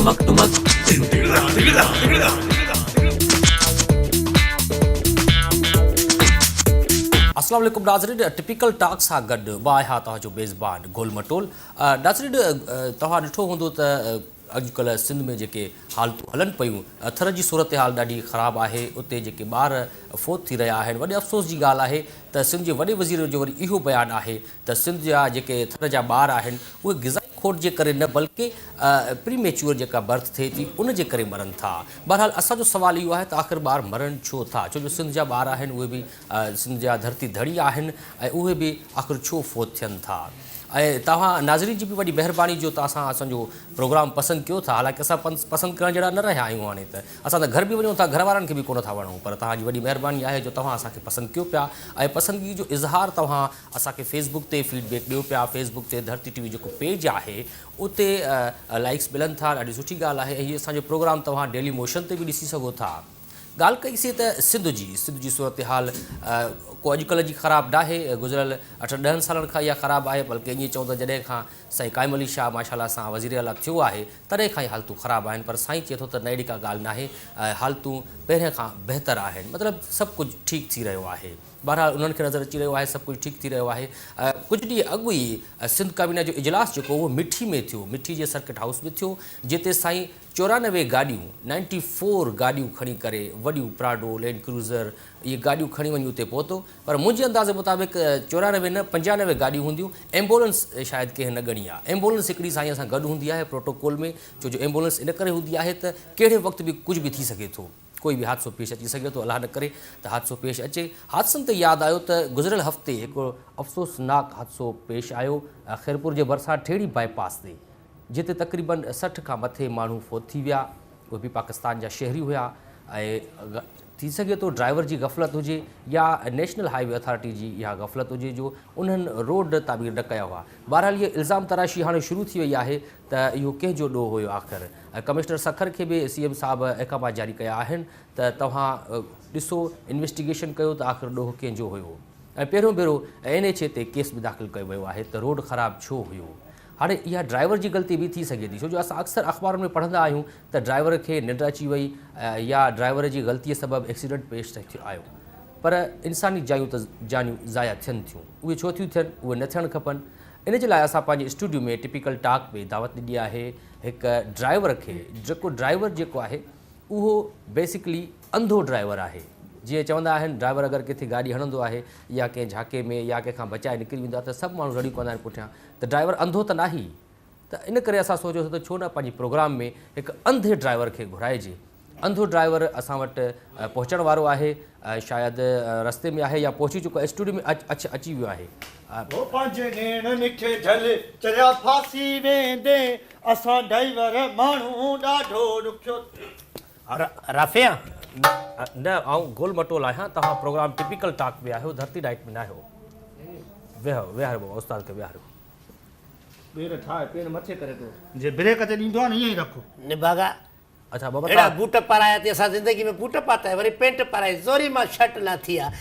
अस्सलाम वालेकुम नाज़रीन, टिपिकल टॉक सां गॾु मां आहियां तव्हांजो मेज़बान गोल मटोल। नाज़रीन, तव्हां ॾिठो हूंदो त अॼुकल्ह सिंध में जेके हालतूं हलनि पियूं, थर जी सूरत हाल ॾाढी ख़राबु आहे। उते जेके ॿार फ़ौत थी रहिया आहिनि, वॾे अफ़सोस जी ॻाल्हि आहे त सिंध जे वॾे वज़ीर जो वरी इहो बयानु आहे त सिंध जा जेके थर जा ॿार आहिनि उहे ग़िज़ाई खोट जे करे न बल्कि प्रीमेच्योर जेका बर्थ थिए थी उन जे करे मरनि था। बहरहाल असांजो सुवालु इहो आहे त आख़िर ॿार मरनि छो था, छो जो सिंध जा ॿार आहिनि उहे बि सिंध जा धरती धड़ी आहिनि ऐं उहे बि आख़िर छो फ़ौत थियनि था। ऐं तव्हां नाज़रीन जी बि वॾी महिरबानी जो त असांजो प्रोग्राम पसंदि कयो था। हालांकि असां पसंदि करण जहिड़ा न रहिया आहियूं। हाणे त असां त घर बि वञूं था, घर वारनि खे बि कोन था वणूं, पर तव्हांजी वॾी महिरबानी आहे जो तव्हां असांखे पसंदि कयो पिया ऐं पसंदगी जो इज़हार तव्हां असांखे फेसबुक ते फीडबैक ॾियो पिया। फेसबुक ते धरती टीवी जेको पेज आहे उते लाइक्स मिलनि था, ॾाढी सुठी ॻाल्हि आहे। ऐं हीअ असांजो प्रोग्राम तव्हां डेली मोशन ते बि ॾिसी सघो था। ॻाल्हि कईसीं त सिंध जी सूरत हाल को अॼुकल्ह जी ख़राबु न आहे, गुज़िरियल 8-10 सालनि खां इहा ख़राबु आहे। बल्कि ईअं चऊं त जॾहिं खां साईं क़ाइम अली शाह माशाअल्लाह सां वज़ीर आला थियो आहे तॾहिं खां ई हालतूं ख़राबु आहिनि। पर साईं चए थो त न अहिड़ी का ॻाल्हि न आहे, हालतूं पहिरियों खां बहितर आहिनि, मतिलबु सभु कुझु ठीकु थी रहियो आहे। बहरहाल उन्हनि खे नज़र अची रहियो आहे सभु कुझु ठीकु थी रहियो आहे। कुझु ॾींहं अॻु ई सिंध काबीना जो इजलास जेको उहो मिठी में थियो, मिठी जे सर्किट हाउस में थियो, जिते साईं 94 गाॾियूं 94 गाॾियूं खणी करे, वॾियूं प्राडो, लैंड क्रूज़र, इहे गाॾियूं खणी वञी उते पहुतो। पर मुंहिंजे अंदाज़े मुताबिक़ 94 न 95 गाॾियूं हूंदियूं। एम्बुलेंस शायदि कंहिं न ॻणी आहे। एम्बुलेंस हिकिड़ी साईं सां गॾु हूंदी आहे प्रोटोकॉल में, छो जो एम्बुलेंस इन करे हूंदी आहे त कहिड़े वक़्तु बि कुझु बि थी सघे थो, कोई बि हादसो पेश अची सघे थो। अलाह न करे त हादसो पेश अचे। हादसनि ते यादि आयो त गुज़िरियल हफ़्ते हिकिड़ो अफ़सोसनाक हादसो पेश आयो ख़ैरपुर जे भरिसां ठेड़ी बाईपास ते, जिते तक़रीबन 60 खां मथे माण्हू फ़ौत थी विया। उहे बि पाकिस्तान जा शहरी हुआ। ऐं थी सघे थो ड्राइवर जी गफ़लत हुजे या नेशनल हाईवे अथॉरिटी जी इहा गफ़लत हुजे जो उन्हनि रोड तामीर न कया हुआ। बहरहाल इहे इल्ज़ाम तराशी हाणे शुरू थी वई आहे त इहो कंहिंजो ॾोह हुयो आख़िर। ऐं कमिश्नर सखर खे बि CM साहब अहकाम जारी कया आहिनि त तव्हां ॾिसो, इन्वेस्टिगेशन कयो त आख़िर ॾोह कंहिंजो हुयो। ऐं पहिरियों भेरो NHA ते केस बि दाख़िल कयो वियो आहे त रोड ख़राबु छो हुयो। हाणे इहा ड्राइवर जी ग़लती बि थी सघे थी, छो जो असां अक्सर अख़बारुनि में पढ़ंदा आहियूं त ड्राइवर खे निंड अची वई या ड्राइवर जी ग़लतीअ सबबु एक्सीडेंट पेश थियो आयो। पर इंसानी जायूं त जानियूं ज़ाया थियनि थियूं, उहे छो थियूं थियनि, उहे न थियणु खपनि। इन जे लाइ असां पंहिंजे स्टूडियो में टिपिकल टॉक में दावत ॾिनी आहे हिकु ड्राइवर खे, जेको ड्राइवर जेको आहे उहो बेसिकली अंधो ड्राइवर आहे। जीअं चवंदा आहिनि ड्राइवर अगरि किथे गाॾी हणंदो आहे या कंहिं झाके में या कंहिंखां बचाए निकिरी वेंदो आहे त सभु माण्हू रड़ी पवंदा आहिनि पुठियां त ड्राइवर अंधो त न ई। त इन करे असां सोचियोसीं त छो न पंहिंजे प्रोग्राम में हिकु अंधे ड्राइवर खे घुराइजे। अंधो ड्राइवर असां वटि पहुचण वारो आहे, शायदि रस्ते में आहे या पहुची चुको आहे, स्टूडियो में अची वियो आहे। राफ़िया न, आउं गोल मटोल आहियां। तव्हां प्रोग्राम टिपिकल टॉक में आहियो, धरती नाइट में न आहियो। वेहारो उस्ताद खे वेहारो। बेर ठाए पेन मथे करे तो जे ब्रेक ते ॾींदो न ईअं ई रखो निभागा। अच्छा बाबा, एड़ा बूट पाराया ते असां ज़िंदगी में बूट पाता है, वरी पेंट पाराई, जोरी मां शर्ट ना थिया।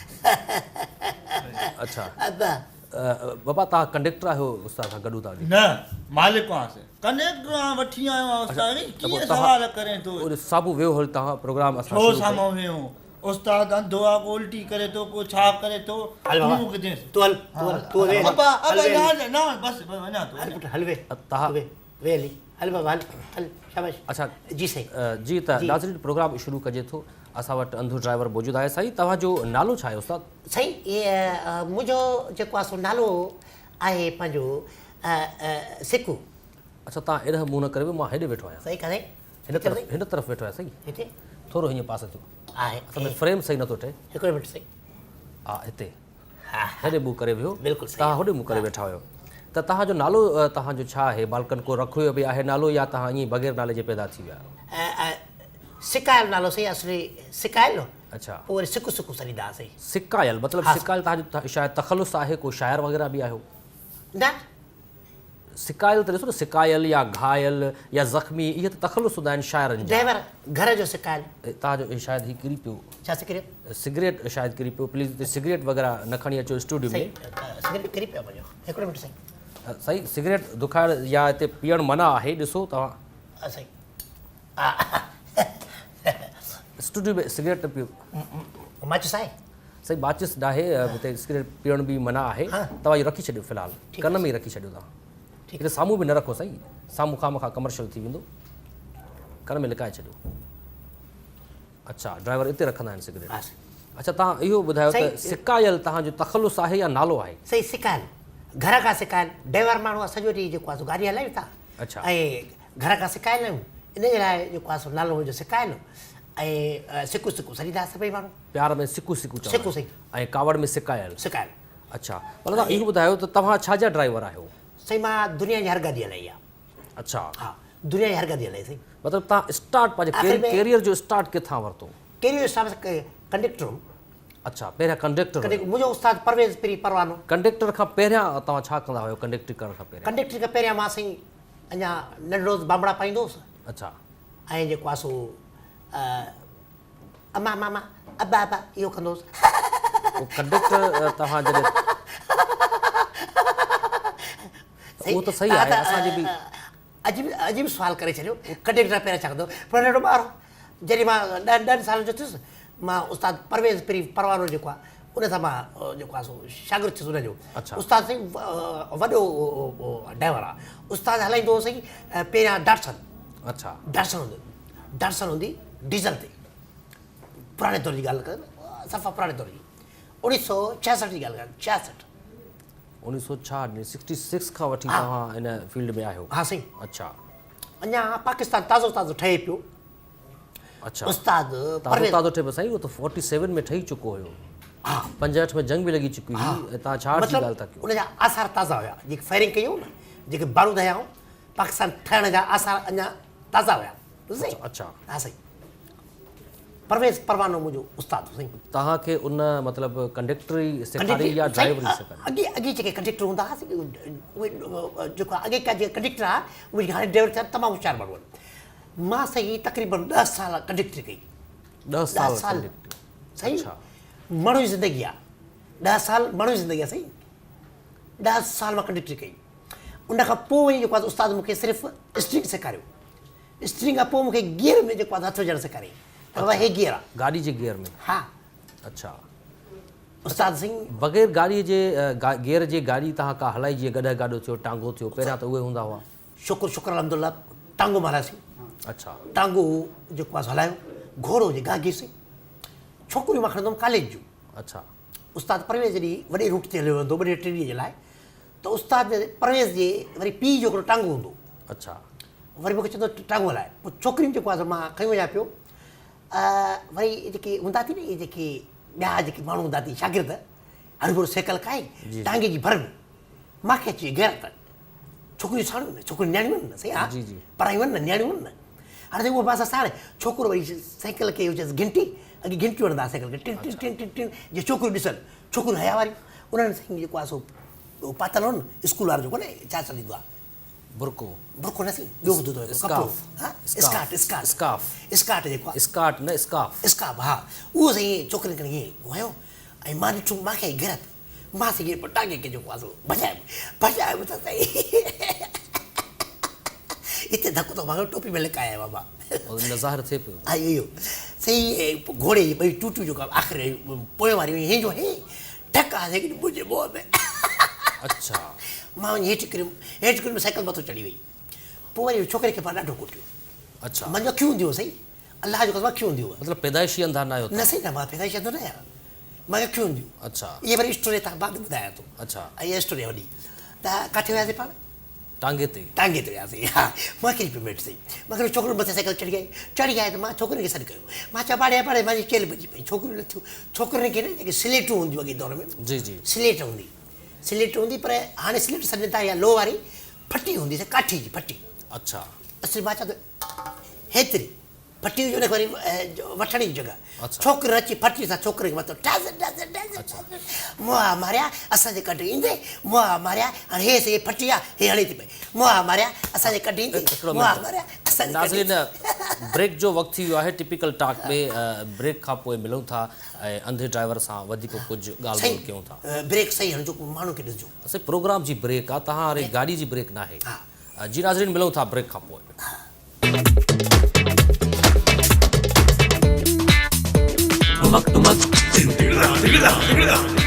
अच्छा अदा बाबा तव्हां कंडक्टर आहियो उस्ताद सां गॾु था? न मालिक आसे कंडक्टर वठी आयो आहियां उस्ताद। कीअं सवाल करें तो और साबु वेहो हल तव्हां प्रोग्राम असां छो साम्हूं वेहो। उस्ताद अंधो आहे, उल्टी करे तो को छा करे तो। तू वे अबा यार ना बस वञा तो हल वे तव्हां वे हली हल बाबा हल शाबाश। अच्छा जी साईं जी, त नाज़रीन प्रोग्राम शुरू कजे थो। असां वटि अंधो ड्राइवर मौजूदु आहे। साईं तव्हांजो नालो छा आहे उस्ताद? साईं ये मुंहिंजो जेको आहे सो नालो आहे पंहिंजो सिकू। अच्छा तव्हां एॾा मुंहुं न करे, मां हेॾे वेठो आहियां, सही करे हिन तरफ़ वेठो आहियां। साईं हिते थोरो हीअं पासे थियो आहे, असां में फ्रेम सही नथो ठहे। हिकिड़ो मिंट साईं। हा हिते हा हेॾे मुंहुं करे वियो, बिल्कुलु सही। तव्हां होॾे मुंहुं करे वेठा हुयो। त तव्हांजो नालो तव्हांजो छा आहे? बालकनि को रखियो बि आहे नालो या तव्हां ईअं बग़ैर नाले जे पैदा थी विया? सिकायल नालो सही असली सिकायल हो। अच्छा पोइ वरी सिकू सिकू सॾींदा सही। सिकायल मतिलबु सिकायल तव्हांजो शायदि तख़लुस आहे, को शाइर वग़ैरह बि आहियो? न सिकायल त ॾिसो न, सिकायल या घायल या ज़ख़्मी, इहे त तख़लुस हूंदा आहिनि शाइरनि जा। ड्राइवर घर जो सिकायल। तव्हांजो शायदि हीउ किरी पियो छा सिगरेट? सिगरेट शायदि किरी पियो। प्लीज़ हिते सिगरेट वग़ैरह न खणी अचो स्टूडियो में। सिगरेट किरी पियो मुंहिंजो। हिकिड़ो मिंट साईं। साईं सिगरेट दुखाइण या हिते पीअणु मना आहे, ॾिसो तव्हां। साईं स्टूडियो में सिगरेट पियो माचिस आहे सही माचिस नाहे हिते सिगरेट पीअण बि मना आहे तव्हां इहो रखी छॾियो फ़िलहालु ठीकु कन में ई रखी छॾियो तव्हां हिते साम्हूं बि न रखो साईं साम्हूं खां कमर्शियल थी वेंदो कन में लिकाए छॾियो अच्छा ड्राइवर हिते रखंदा आहिनि सिगरेट बसि अच्छा तव्हां इहो ॿुधायो त सिकायल तव्हांजो तख़लुस आहे या नालो आहे सही सिकायल घर खां सिकायल ड्राइवर माण्हू आहे सॼो ॾींहुं जेको आहे सो गाॾी हलायूं था अच्छा ऐं घर खां सिकायल आहियूं इन जे लाइ जेको आहे सो नालो मुंहिंजो सिकायल ऐं सिकू सिकू सरींदा सभई माण्हू प्यार में सिकू सिकू चवंदा सिकू सही ऐं कावड़ में सिकायल सिकायल अच्छा मतिलबु तव्हां इहो ॿुधायो त तव्हां छाजा ड्राइवर आहियो सही मां दुनिया जी हर गाॾी हलाई आहे अच्छा हा दुनिया जी हर गाॾी हलाई सही मतिलबु तव्हां स्टार्ट पंहिंजे आख़िर में कैरियर जो स्टार्ट किथां वरितो कहिड़ी हिसाब सां कंडक्टर हुउमि अच्छा पहिरियां कंडक्टर मुंहिंजो उस्ताद परवेज़ पीरी परवानो कंडक्टर खां पहिरियां तव्हां छा कंदा हुयो कंडक्टर करण खां पहिरियां कंडक्टर खां पहिरियां मां साईं अञा नंढड़ो बांबड़ा पाईंदो हुउसि अच्छा ऐं जेको आहे सो अमा मामा अबा अबा इहो कंदो हुउसि उहो कंडक्टर तव्हां जॾहिं उहो त सही आहे असांजे बि अजीब सुवाल करे छॾियो कंडक्टर पहिरियां छा कंदो पर नंढो ॿार जॾहिं मां ॾहनि सालनि जो थियुसि मां उस्ताद परवेज़ पीरी परवानो जेको आहे उन सां मां जेको आहे सो शागिर्दु थियुसि हुनजो अच्छा। उस्ताद साईं वॾो ड्राइवर आहे उस्ताद हलाईंदो हो साईं पहिरियां अच्छा डाटसन हूंदी डीज़ल ते पुराणे दौर जी ॻाल्हि कनि सफ़ा पुराणे दौर जी 1966 जी ॻाल्हि कनि 66 1966 खां वठी तव्हां हिन फील्ड में आहियो हा साईं अच्छा अञा पाकिस्तान ताज़ो ताज़ो ठहे पियो अच्छा उस्ताद ताज़ो ताज़ो ठहे साईं उहो त 47 में ठही चुको हुयो हा 65 में जंग बि लॻी चुकी हुई ऐं तव्हां छा जी ॻाल्हि था कयो उनजा आसार ताज़ा हुया जेके फायरिंग कयूं न जेके बारूद हयाऊं पाकिस्तान ठहण जा आसार अञा ताज़ा हुया साईं अच्छा हा साईं परवेज़ परवानो मुंहिंजो उस्ताद हो साईं तव्हांखे उन मतिलबु कंडक्टरी सेखारी या ड्राइवरी सेखारी अॻे जेके कंडक्टर हूंदा हुआ उहे जेको अॻे का जेके कंडक्टर आहे उहे हाणे ड्राइवर थिया तमामु होशियारु माण्हू आहिनि मां साईं तक़रीबन 10 साल कंडक्टरी कई 10 साल साईं माण्हू जी ज़िंदगी आहे 10 साल माण्हू जी ज़िंदगी आहे साईं 10 साल मां कंडक्टरी कई उन खां पोइ वरी जेको आहे उस्ताद मूंखे सिर्फ़ु स्ट्रिंग सेखारियो स्ट्रिंग खां पोइ मूंखे गियर में जेको आहे हथु विझणु सेखारियईं त हे गियर आहे गाॾी जे गियर में हा अच्छा उस्ताद साईं बग़ैर गाॾीअ जे गियर जे गाॾी तव्हां का हलाई जीअं गॾु गाॾो थियो टांगो थियो पहिरियां त उहे हूंदा हुआ शुक्र अलहमदुल्ला टांगो मारियासीं अच्छा टांगो जेको आहे हलायो घोड़ो जे गागीसीं छोकिरियूं मां खणंदुमि कॉलेज जूं अच्छा उस्ताद परवेज़ जॾहिं वॾे रूट ते हलियो वेंदो वॾे टे ॾींहं जे लाइ त उस्ताद परवेज़ जे वरी पीउ जो हिकिड़ो टांगो हूंदो अच्छा वरी मूंखे चवंदो टांगो हलाए पोइ छोकिरियूं जेको आहे मां खणी वञा पियो वरी जेके हूंदा थी न इहे जेके ॿिया जेके माण्हू हूंदा थी शागिर्द हर भुर साइकिल खाए टांगे जी भर में मूंखे अची गैरत छोकिरियूं साणियूं न छोकिरियूं नियाणियूं आहिनि न सही हा पढ़ायूं आहिनि न नियाणियूं आहिनि न हाणे उहो बसि असां हाणे छोकिरो वरी साइकिल खे चएसि घंटी अॻे घंटियूं हणंदा साइकिल खे टिन टिन टिन टिन टिन जे छोकिरियूं ॾिसनि छोकिरियूं हया वारियूं उन्हनि साईं जेको आहे सो पातल हो न स्कूल वारो जेको न छा चवंदो आहे बुरको न साईं ॿियो ॿुधो अथव स्कार्ट जेको आहे स्कार्ट न स्कार्फ हा उहो साईं छोकिरियुनि खे ईअं वयो ऐं मां ॾिठो मूंखे आई गैरत मां साईं टांगे खे जेको आहे सो भॼायो त साईं हिते धकु थो मां टोपी में लिकाया बाबा नज़ार थिए पियो हा इहो सही घोड़े जी ॿई टूटियूं जेको आख़िर पोइ वारी हीअं जो हे ढक आहे मुंहिंजे मुंहं में अच्छा मां वञी हेठि किरियुमि साइकिल मथां चढ़ी वई पोइ वरी छोकिरे खे पाण ॾाढो कुटियो अच्छा मुंहिंजो अखियूं हूंदियूं हुयूं सही अलाह जो कसम अखियूं हूंदियूं हुयूं मतिलबु पैदाइशी अंधा न आहियो न सही न मां पैदाइश अंदरि न आहियां मूंखे अखियूं हूंदियूं अच्छा इहे वरी स्टोरी तव्हां बाद में ॿुधायां थो अच्छा ऐं इहा स्टोरी वॾी त किथे वियासीं पाण टांगे ते वियासीं हा मां कहिड़ी पेमेंट सही मूंखे छोकिरो मथे साइकिल चढ़ी आई त मां छोकिरियुनि खे सॾु कयो मां चयो पाड़े मुंहिंजी चेल भॼी पई छोकिरियूं न थियूं छोकिरियुनि खे न जेके स्लेटूं हूंदियूं अॻे दौर में जी स्लेट हूंदी पर हाणे स्लेट सॾनि था या लो वारी फटी हूंदी काठी जी फटी अच्छा असली मां चवां थो हेतिरी फटी हुई वरी वठण जी जॻह छोकिरो अची फटी सां छोकिरे खे मथो मुआ मारिया असांजे कढ ईंदे मुआ मारिया हाणे हे सही फटी आहे हे हणी थी पई मुआ मारिया असांजे कढ ईंदे मुआ मारिया नाज़रीन ब्रेक जो वक़्तु थी वियो आहे टिपिकल टॉक में ब्रेक खां पोइ मिलूं था ऐं अंधे ड्राइवर सां वधीक कुझु ॻाल्हि ॿोल कयूं था ब्रेक सही हणिजो माण्हू खे ॾिसजो असांजे प्रोग्राम जी ब्रेक आहे तव्हां हाणे गाॾी जी ब्रेक न आहे जी नाज़रीन मिलूं था ब्रेक खां पोइ tumak tumak, tigda tigda tigda.